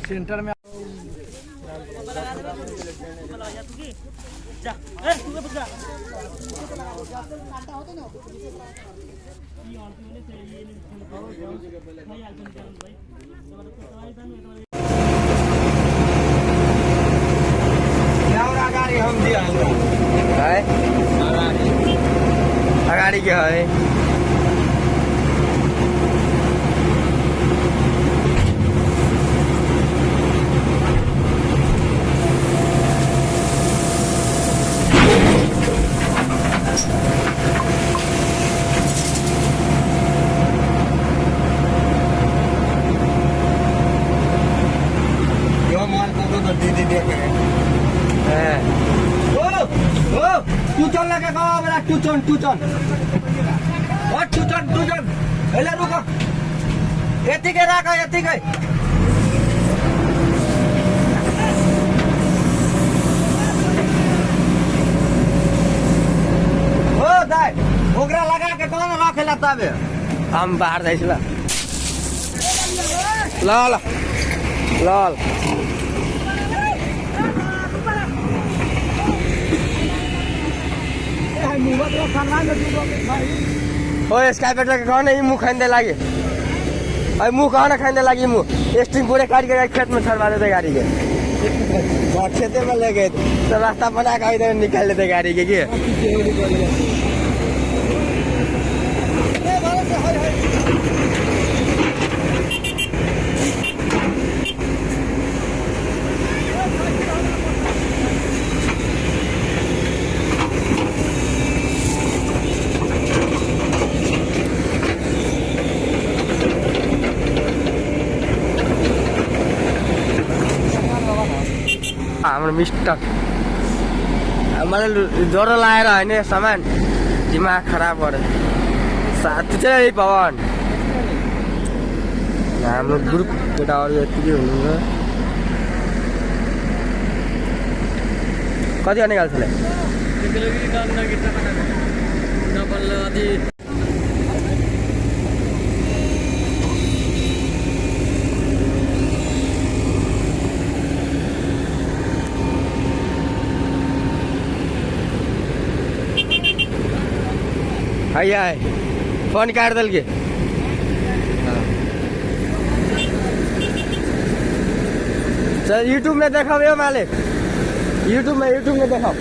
centre में अगाडि के है दीदी देखे टूचन लगे बेला टूचन हेले रुक यतिकै राख यतिकै हो दाइ ओकरा लगा के कौन रखेला तबे हम बाहर जाइ ल ल ल ओ स्काइपेटर के कहने ही मुँह खाने लगे अरे मुँह कहना खाने लगी मुँह स्ट्रिंग पूरे काट के खेत में छड़वा देते गाड़ी के खेते में ले गए तो रास्ता बना के इधर निकाल लेते गाड़ी के हाम्रो मिस्टर मैले ज्वरो लाएर होइन सामान दिमाग खराब गरे साथी चाहिँ पवन हाम्रो ग्रुप केटाहरू यतिकै हुनुहुन्छ कति गर्ने गाल्छ आए फोन काट दल के चल यूट्यूब में देखा मालिक यूट्यूब में देखा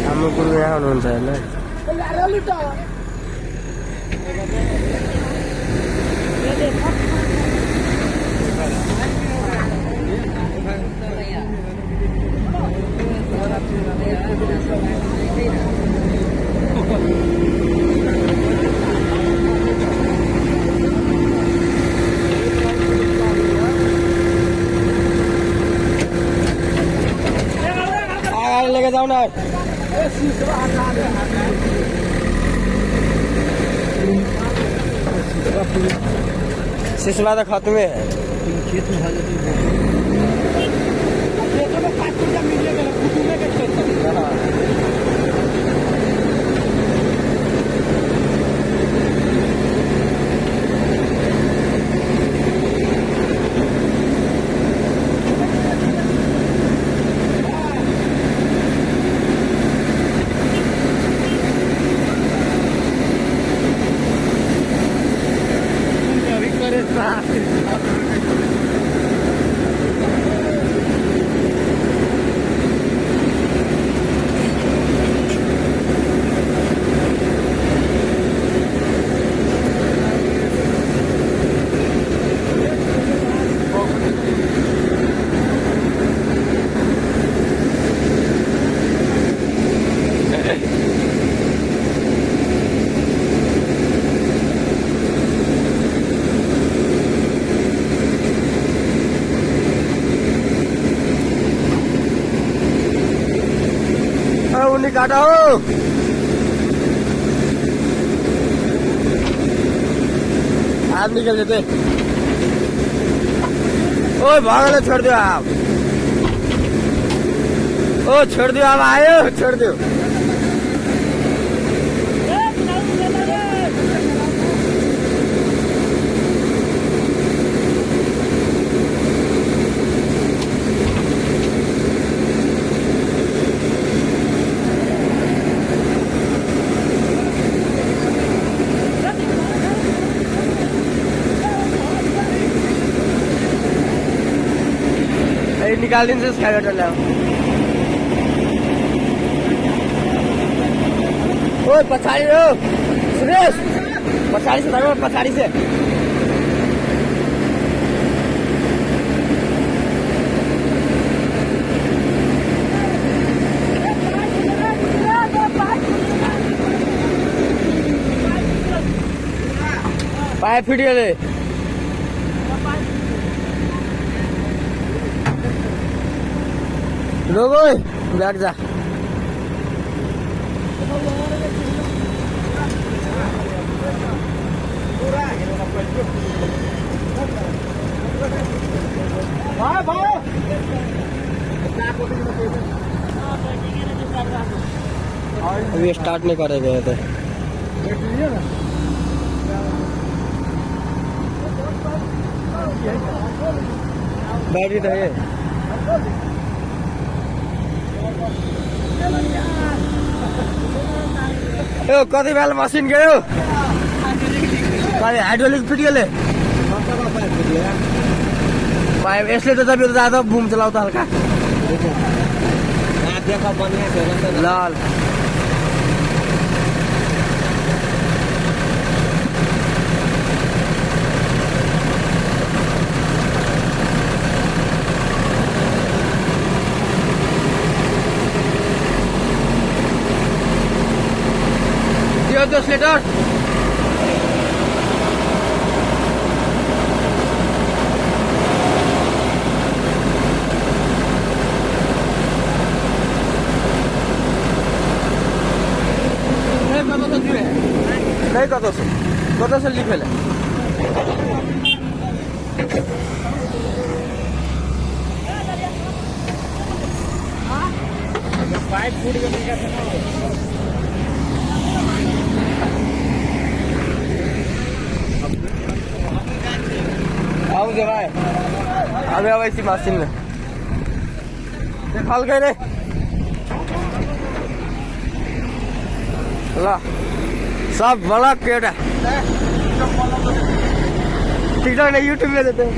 हाम्रो गुरु यहाँ हुनुहुन्छ होइन लेके जाओ ना सिसवा तो खत्म है खेत में उन्हें काटा हो आप निकल देते ओ भागले छोड़ दो आप ओ छोड़ दो आप आए छोड़ दो निकालिदिन्छ स्काइवेटरलाई ओ पछाडि हो सुरेश पछाडि से धर्म पछाडि से पाइप फिटिगले लोगो बैठ जा अभी स्टार्ट नहीं करे गए थे बैटरी तो है कति बेला मसिन गयो हाइड्रोलिक फिटिगले पाइप यसले त तपाईँ ज्यादा बुम चलाउ त हल्का ल यो 10 लिटर कत से लिखेले पाइप फूट गया आऊ जरा अबे अब ऐसी मशीन में खाल गए रे ला सब बड़ा केड़ा टिकटॉक ने यूट्यूब में देते हैं